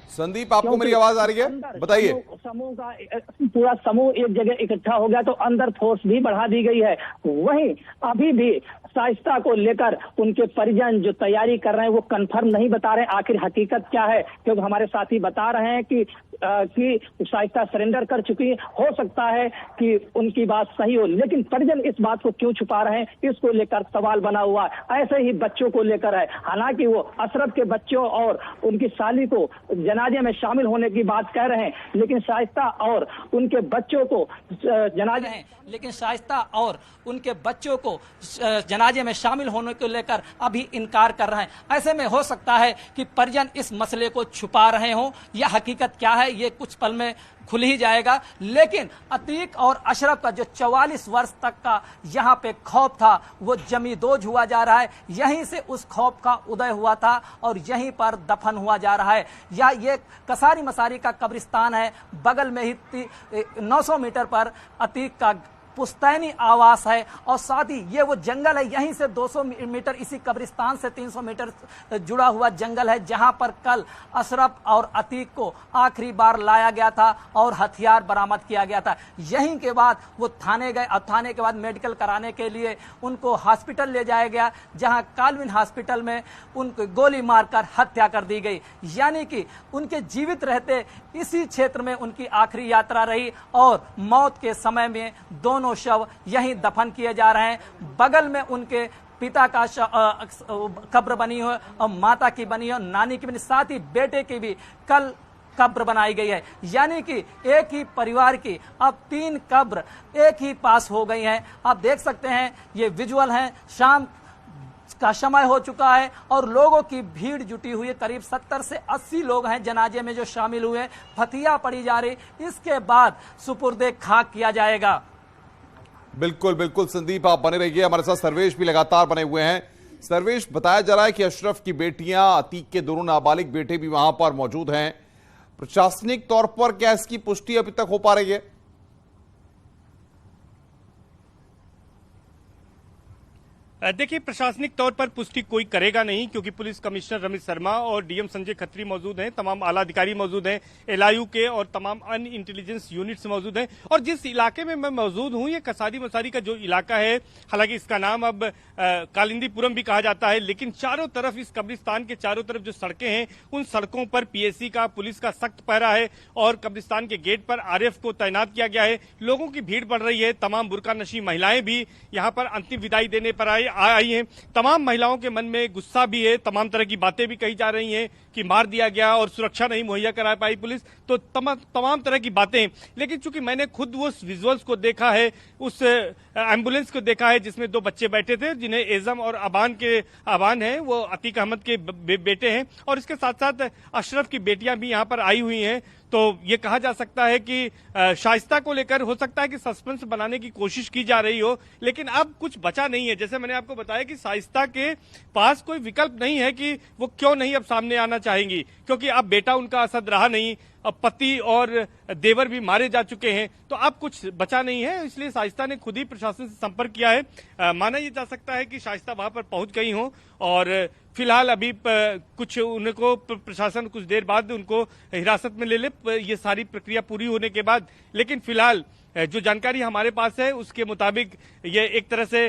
संदीप, आपको मेरी आवाज आ रही है? बताइए। समूह का पूरा समूह एक जगह इकट्ठा हो गया तो अंदर फोर्स भी बढ़ा दी गई है। वहीं अभी भी शाइस्ता को लेकर उनके परिजन जो तैयारी कर रहे हैं वो कंफर्म नहीं बता रहे आखिर हकीकत क्या है, क्योंकि हमारे साथी बता रहे हैं कि शाइस्ता सरेंडर कर चुकी। हो सकता है कि उनकी बात सही हो, लेकिन परिजन इस बात को क्यों छुपा रहे हैं, इसको लेकर सवाल बना हुआ है। ऐसे ही बच्चों को लेकर है, हालांकि वो अशरफ के बच्चों और उनकी साली को जनाजे में शामिल होने की बात कह रहे हैं, लेकिन शाइस्ता और उनके बच्चों को जनाजे में शामिल होने को लेकर अभी इनकार कर रहे हैं। ऐसे में हो सकता है कि परिजन इस मसले को छुपा रहे हों, या हकीकत क्या है ये कुछ पल में खुल ही जाएगा। लेकिन अतीक और अशरफ का जो 44 वर्ष तक का यहाँ पे खौफ था वो जमींदोज हुआ जा रहा है। यहीं से उस खौफ का उदय हुआ था और यहीं पर दफन हुआ जा रहा है। या ये कसारी मसारी का कब्रिस्तान है, बगल में ही 900 मीटर पर अतीक का पुश्तैनी आवास है, और साथ ही ये वो जंगल है, यहीं से 200 मीटर इसी कब्रिस्तान से 300 मीटर जुड़ा हुआ जंगल है जहां पर कल अशरफ और अतीक को आखिरी बार लाया गया था और हथियार बरामद किया गया था। यहीं के बाद वो थाने गए और थाने के बाद मेडिकल कराने के लिए उनको हॉस्पिटल ले जाया गया, जहां कालविन हॉस्पिटल में उनको गोली मारकर हत्या कर दी गई। यानी कि उनके जीवित रहते इसी क्षेत्र में उनकी आखिरी यात्रा रही और मौत के समय में दोनों शव यहीं दफन किए जा रहे हैं। बगल में उनके पिता का कब्र बनी हो और माता की बनी हो, नानी की बनी, साथ ही बेटे की भी कल कब्र बनाई गई है। यानी कि एक ही परिवार की अब 3 कब्र एक ही पास हो गई हैं। आप देख सकते हैं ये विजुअल हैं, शाम का समय हो चुका है और लोगों की भीड़ जुटी हुई है। करीब 70 से 80 लोग हैं जनाजे में जो शामिल हुए। फतिया पड़ी जा रही, इसके बाद सुपुर्दे खाक किया जाएगा। बिल्कुल बिल्कुल संदीप, आप बने रहिए, हमारे साथ सर्वेश भी लगातार बने हुए हैं। सर्वेश, बताया जा रहा है कि अशरफ की बेटियां, अतीक के दोनों नाबालिग बेटे भी वहां पर मौजूद हैं। प्रशासनिक तौर पर क्या इसकी पुष्टि अभी तक हो पा रही है? देखिए, प्रशासनिक तौर पर पुष्टि कोई करेगा नहीं, क्योंकि पुलिस कमिश्नर रमेश शर्मा और डीएम संजय खत्री मौजूद हैं, तमाम आला अधिकारी मौजूद हैं, एलआईयू के और तमाम अन्य इंटेलिजेंस यूनिट्स मौजूद हैं। और जिस इलाके में मैं मौजूद हूं, ये कसारी मसारी का जो इलाका है, हालांकि इसका नाम अब कालिंदीपुरम भी कहा जाता है, लेकिन चारों तरफ, इस कब्रिस्तान के चारों तरफ जो सड़कें हैं, उन सड़कों पर पीएसी का, पुलिस का सख्त पहरा है और कब्रिस्तान के गेट पर आरएफ को तैनात किया गया है। लोगों की भीड़ बढ़ रही है, तमाम बुर्का नशी महिलाएं भी यहाँ पर अंतिम विदाई देने पर आई हैं। तमाम महिलाओं के मन में गुस्सा भी है, तमाम तरह की बातें भी कही जा रही हैं कि मार दिया गया और सुरक्षा नहीं मुहैया करा पाई पुलिस, तो तमाम तरह की बातें। लेकिन चूंकि मैंने खुद वो विजुअल्स को देखा है, उस एम्बुलेंस को देखा है जिसमें 2 बच्चे बैठे थे, जिन्हें एजम और अबान है, वो अतीक अहमद के बेटे हैं, और इसके साथ साथ अशरफ की बेटियां भी यहाँ पर आई हुई हैं। तो ये कहा जा सकता है कि शाइस्ता को लेकर हो सकता है कि सस्पेंस बनाने की कोशिश की जा रही हो, लेकिन अब कुछ बचा नहीं है। जैसे मैंने आपको बताया कि शाइस्ता के पास कोई विकल्प नहीं है कि वो क्यों नहीं अब सामने आना चाहेंगी, क्योंकि अब बेटा उनका असद रहा नहीं, अब पति और देवर भी मारे जा चुके हैं, तो अब कुछ बचा नहीं है। इसलिए शाइस्ता ने खुद ही प्रशासन से संपर्क किया है। माना यह जा सकता है कि शाइस्ता वहां पर पहुंच गई हो और फिलहाल अभी कुछ उनको प्रशासन कुछ देर बाद उनको हिरासत में ले ले, ये सारी प्रक्रिया पूरी होने के बाद। लेकिन फिलहाल जो जानकारी हमारे पास है उसके मुताबिक ये एक तरह से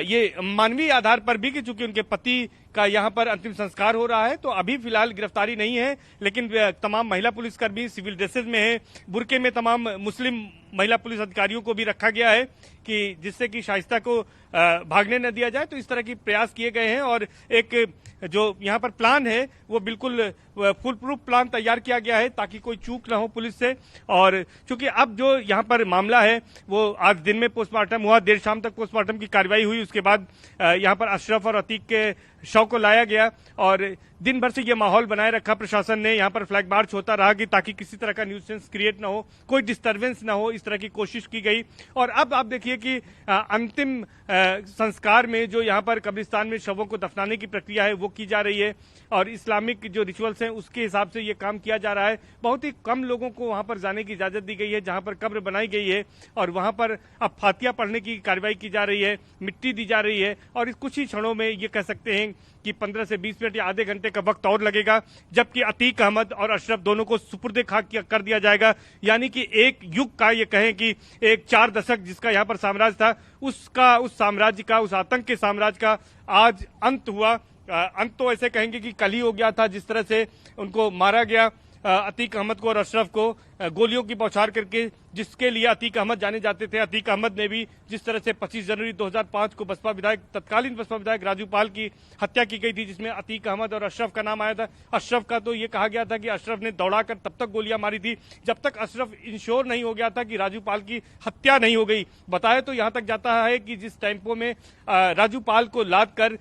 ये मानवीय आधार पर भी, कि चूंकि उनके पति का यहाँ पर अंतिम संस्कार हो रहा है, तो अभी फिलहाल गिरफ्तारी नहीं है। लेकिन तमाम महिला पुलिसकर्मी सिविल ड्रेसेज में है, बुरके में तमाम मुस्लिम महिला पुलिस अधिकारियों को भी रखा गया है कि जिससे कि शाइस्ता को भागने न दिया जाए। तो इस तरह की प्रयास किए गए हैं और एक जो यहाँ पर प्लान है वो बिल्कुल फुल प्रूफ प्लान तैयार किया गया है ताकि कोई चूक न हो पुलिस से। और चूंकि अब जो यहाँ पर मामला है वो आज दिन में पोस्टमार्टम हुआ, देर शाम तक पोस्टमार्टम की कार्रवाई हुई, उसके बाद यहाँ पर अशरफ और अतीक के शव को लाया गया और दिन भर से ये माहौल बनाए रखा प्रशासन ने। यहाँ पर फ्लैग मार्च होता रहा कि ताकि किसी तरह का न्यूसेंस क्रिएट ना हो, कोई डिस्टर्बेंस ना हो, इस तरह की कोशिश की गई। और अब आप देखिए कि अंतिम संस्कार में जो यहाँ पर कब्रिस्तान में शवों को दफनाने की प्रक्रिया है वो की जा रही है और इस्लामिक जो रिचुअल्स हैं उसके हिसाब से ये काम किया जा रहा है। बहुत ही कम लोगों को वहां पर जाने की इजाजत दी गई है जहां पर कब्र बनाई गई है और वहां पर अब फातिया पढ़ने की कार्रवाई की जा रही है, मिट्टी दी जा रही है और कुछ ही क्षणों में ये कह सकते हैं कि 15 से 20 मिनट या आधे घंटे का वक्त और लगेगा, जबकि अतीक अहमद और अशरफ दोनों को सुपुर्द खाक कर दिया जाएगा। यानी कि एक युग का, ये कहें कि एक 4 दशक जिसका यहाँ पर साम्राज्य था, उस साम्राज्य का, उस आतंक के साम्राज्य का आज अंत हुआ। अंत तो ऐसे कहेंगे कि कल ही हो गया था, जिस तरह से उनको मारा गया, अतीक अहमद को और अशरफ को गोलियों की बौछार करके, जिसके लिए अतीक अहमद जाने जाते थे। अतीक अहमद ने भी जिस तरह से 25 जनवरी 2005 को तत्कालीन बसपा विधायक राजू पाल की हत्या की गई थी, जिसमें अतीक अहमद और अशरफ का नाम आया था। अशरफ का तो ये कहा गया था कि अशरफ ने दौड़ाकर तब तक गोलियां मारी थी जब तक अशरफ इंश्योर नहीं हो गया था कि राजू पाल की हत्या नहीं हो गई। बताया तो यहां तक जाता है कि जिस टेम्पो में राजू पाल को लाद कर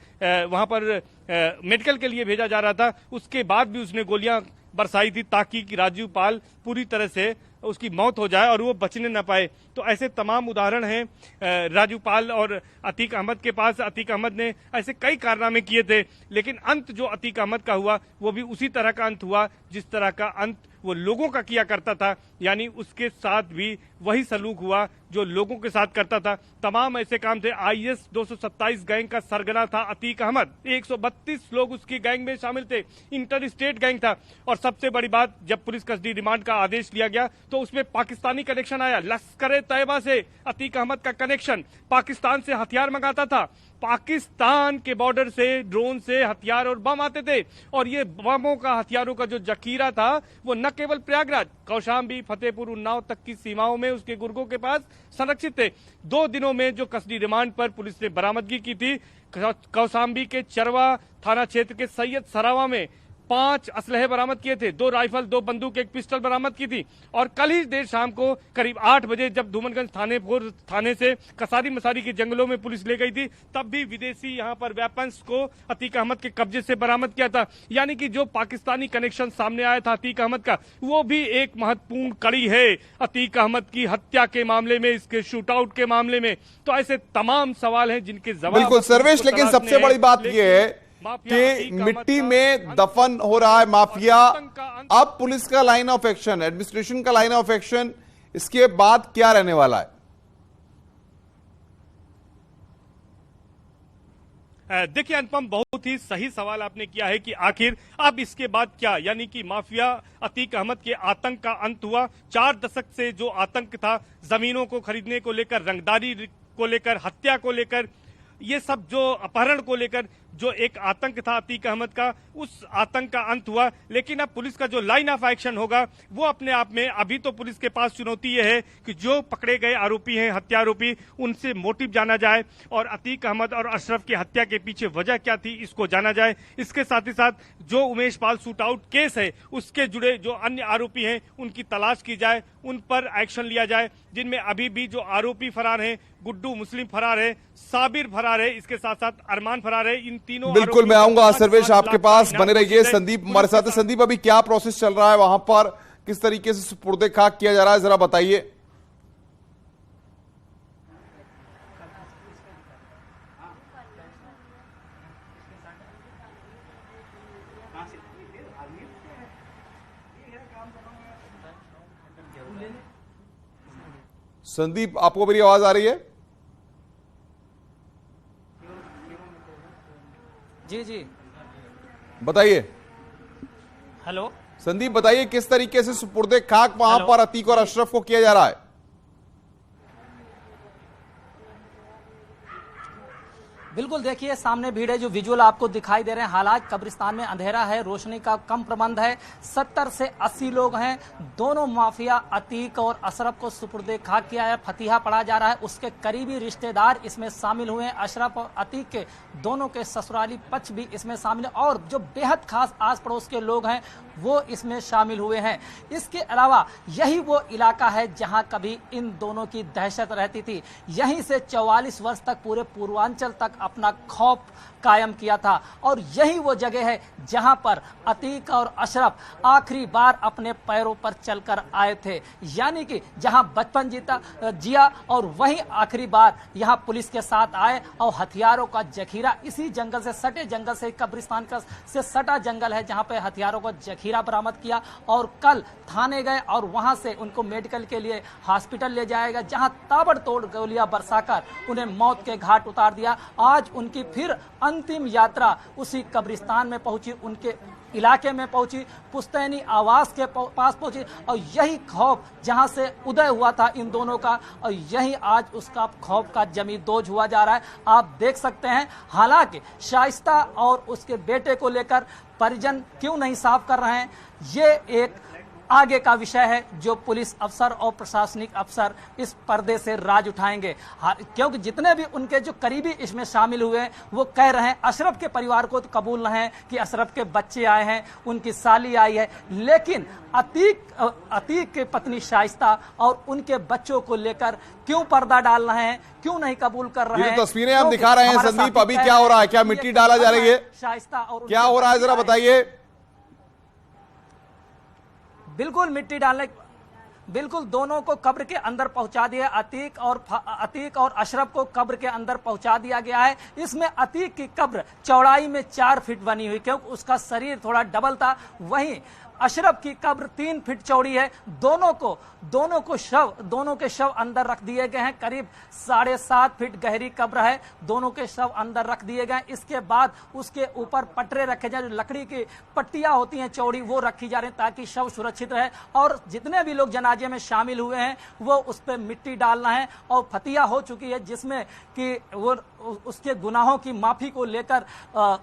वहां पर मेडिकल के लिए भेजा जा रहा था, उसके बाद भी उसने गोलियां बरसाई थी ताकि राजू पाल पूरी तरह से उसकी मौत हो जाए और वो बचने न पाए। तो ऐसे तमाम उदाहरण हैं राजू पाल और अतीक अहमद के पास। अतीक अहमद ने ऐसे कई कारनामे किए थे, लेकिन अंत जो अतीक अहमद का हुआ वो भी उसी तरह का अंत हुआ जिस तरह का अंत वो लोगों का किया करता था। यानी उसके साथ भी वही सलूक हुआ जो लोगों के साथ करता था। तमाम ऐसे काम थे। IS 227 गैंग का सरगना था अतीक अहमद। 132 लोग उसकी गैंग में शामिल थे। इंटर स्टेट गैंग था। और सबसे बड़ी बात, जब पुलिस कस्टडी रिमांड का आदेश लिया गया तो उसमें पाकिस्तानी कनेक्शन आया। लश्कर तैयबा से अतीक अहमद का कनेक्शन, पाकिस्तान से हथियार मंगाता था, पाकिस्तान के बॉर्डर से ड्रोन से हथियार और बम आते थे। और ये बमों का, हथियारों का जो जखीरा था वो न केवल प्रयागराज, कौशाम्बी, फतेहपुर, उन्नाव तक की सीमाओं में उसके गुर्गों के पास संरक्षित थे। 2 दिनों में जो कस्टडी रिमांड पर पुलिस ने बरामदगी की थी, कौशाम्बी के चरवा थाना क्षेत्र के सैयद सरावा में 5 असलहे बरामद किए थे, 2 राइफल, 2 बंदूक, 1 पिस्टल बरामद की थी। और कल ही देर शाम को करीब 8 बजे जब धूमनगंज थाने से कसारी मसारी के जंगलों में पुलिस ले गई थी, तब भी विदेशी यहाँ पर वेपन्स को अतीक अहमद के कब्जे से बरामद किया था। यानी कि जो पाकिस्तानी कनेक्शन सामने आया था अतीक अहमद का, वो भी एक महत्वपूर्ण कड़ी है अतीक अहमद की हत्या के मामले में, इसके शूटआउट के मामले में। तो ऐसे तमाम सवाल हैं जिनके जवाब बिल्कुल सर्वेश, लेकिन सबसे बड़ी बात यह है कि मिट्टी में दफन हो रहा है माफिया। अब पुलिस का लाइन ऑफ एक्शन, एडमिनिस्ट्रेशन का लाइन ऑफ एक्शन, इसके बाद क्या रहने वाला है? देखिए अनुपम, बहुत ही सही सवाल आपने किया है कि आखिर अब इसके बाद क्या। यानी कि माफिया अतीक अहमद के आतंक का अंत हुआ। 4 दशक से जो आतंक था, जमीनों को खरीदने को लेकर, रंगदारी को लेकर, हत्या को लेकर, ये सब जो अपहरण को लेकर जो एक आतंक था अतीक अहमद का, उस आतंक का अंत हुआ। लेकिन अब पुलिस का जो लाइन ऑफ एक्शन होगा वो अपने आप में, अभी तो पुलिस के पास चुनौती ये है कि जो पकड़े गए आरोपी हैं, हत्या आरोपी, उनसे मोटिव जाना जाए और अतीक अहमद और अशरफ की हत्या के पीछे वजह क्या थी इसको जाना जाए। इसके साथ ही साथ जो उमेश पाल शूटआउट केस है उसके जुड़े जो अन्य आरोपी हैं उनकी तलाश की जाए, उन पर एक्शन लिया जाए, जिनमें अभी भी जो आरोपी फरार हैं, गुड्डू मुस्लिम फरार है, साबिर फरार है, इसके साथ साथ अरमान फरार है। इन तीनों बिल्कुल मैं आऊंगा सर्वेश आपके पास, बने रहिए। संदीप हमारे साथ है। संदीप, अभी क्या प्रोसेस चल रहा है वहां पर, किस तरीके से सुपुर्दे खाक किया जा रहा है, जरा बताइए। संदीप, आपको मेरी आवाज आ रही है? जी जी बताइए। हेलो संदीप, बताइए किस तरीके से सुपुर्दे खाक वहां पर अतीक और अशरफ को किया जा रहा है? बिल्कुल, देखिए सामने भीड़ है, जो विजुअल आपको दिखाई दे रहे हैं। हालांकि कब्रिस्तान में अंधेरा है, रोशनी का कम प्रबंध है। 70 से 80 लोग हैं। दोनों माफिया अतीक और अशरफ को सुपुर्दे खाक किया है, फतिहा पढ़ा जा रहा है। उसके करीबी रिश्तेदार इसमें शामिल हुए हैं। अशरफ और अतीक के दोनों के ससुराली पक्ष भी इसमें शामिल है और जो बेहद खास आस पड़ोस के लोग हैं वो इसमें शामिल हुए हैं। इसके अलावा यही वो इलाका है जहां कभी इन दोनों की दहशत रहती थी। यहीं से 44 वर्ष तक पूरे पूर्वांचल तक अपना खौफ कायम किया था और यही वो जगह है जहां पर अतीक और अशरफ आखिरी बार अपने पैरों पर चलकर आए थे। यानी कि जहां बचपन जिया और वहीं आखिरी बार यहां पुलिस के साथ आए और हथियारों का जखीरा, इसी जंगल से सटे जंगल से, कब्रिस्तान का से सटा जंगल है जहां पे हथियारों का जखीरा बरामद किया और कल थाने गए और वहां से उनको मेडिकल के लिए हॉस्पिटल ले जाएगा, जहां ताबड़तोड़ गोलियां बरसाकर उन्हें मौत के घाट उतार दिया। आज उनकी फिर अंतिम यात्रा उसी कब्रिस्तान में पहुंची, उनके इलाके में पहुंची, पुश्तैनी आवास के पास पहुंची और यही खौफ जहां से उदय हुआ था इन दोनों का, और यही आज उसका खौफ का जमींदोज हुआ जा रहा है। आप देख सकते हैं, हालांकि शाइस्ता और उसके बेटे को लेकर परिजन क्यों नहीं साफ कर रहे हैं, ये एक आगे का विषय है जो पुलिस अफसर और प्रशासनिक अफसर इस पर्दे से राज उठाएंगे। क्योंकि जितने भी उनके जो करीबी इसमें शामिल हुए हैं वो कह रहे हैं, अशरफ के परिवार को तो कबूल नहीं है कि अशरफ के बच्चे आए हैं, उनकी साली आई है, लेकिन अतीक के पत्नी शाइस्ता और उनके बच्चों को लेकर क्यों पर्दा डाल रहे हैं, क्यों नहीं कबूल कर रहे हैं? ये तस्वीरें आप दिखा रहे हैं संदीप, अभी क्या हो रहा है? क्या मिट्टी डाला जा रही है? शाइस्ता और क्या हो रहा है जरा बताइए। बिल्कुल मिट्टी डालने, बिल्कुल दोनों को कब्र के अंदर पहुंचा दिया। अतीक और अशरफ को कब्र के अंदर पहुंचा दिया गया है। इसमें अतीक की कब्र चौड़ाई में 4 फीट बनी हुई, क्योंकि उसका शरीर थोड़ा डबल था। वहीं अशरफ की कब्र 3 फीट चौड़ी है। दोनों के शव अंदर रख दिए गए हैं। करीब 7.5 फीट गहरी कब्र है, दोनों के शव अंदर रख दिए गए। इसके बाद उसके ऊपर पटरे रखे जाए, जो लकड़ी की पट्टियां होती हैं चौड़ी, वो रखी जा रही हैं ताकि शव सुरक्षित रहे। और जितने भी लोग जनाजे में शामिल हुए हैं वो उस पर मिट्टी डालना है और फतिया हो चुकी है, जिसमें कि वो उसके गुनाहों की माफी को लेकर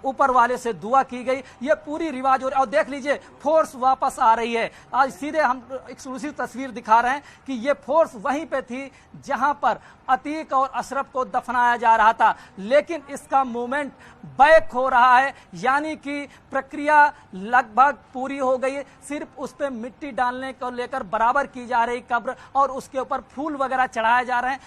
ऊपर वाले से दुआ की गई। ये पूरी रिवाज हो रही है। और देख लीजिए, फोर्स वापस आ रही है। आज सीधे हम एक्सक्लूसिव तस्वीर दिखा रहे हैं कि ये फोर्स वहीं पे थी जहां पर अतीक और अशरफ को दफनाया जा रहा था, लेकिन इसका मूवमेंट बैक हो रहा है, यानी कि प्रक्रिया लगभग पूरी हो गई है। सिर्फ उस पे मिट्टी डालने को लेकर बराबर की जा रही कब्र और उसके ऊपर फूल वगैरह चढ़ाए जा रहे हैं।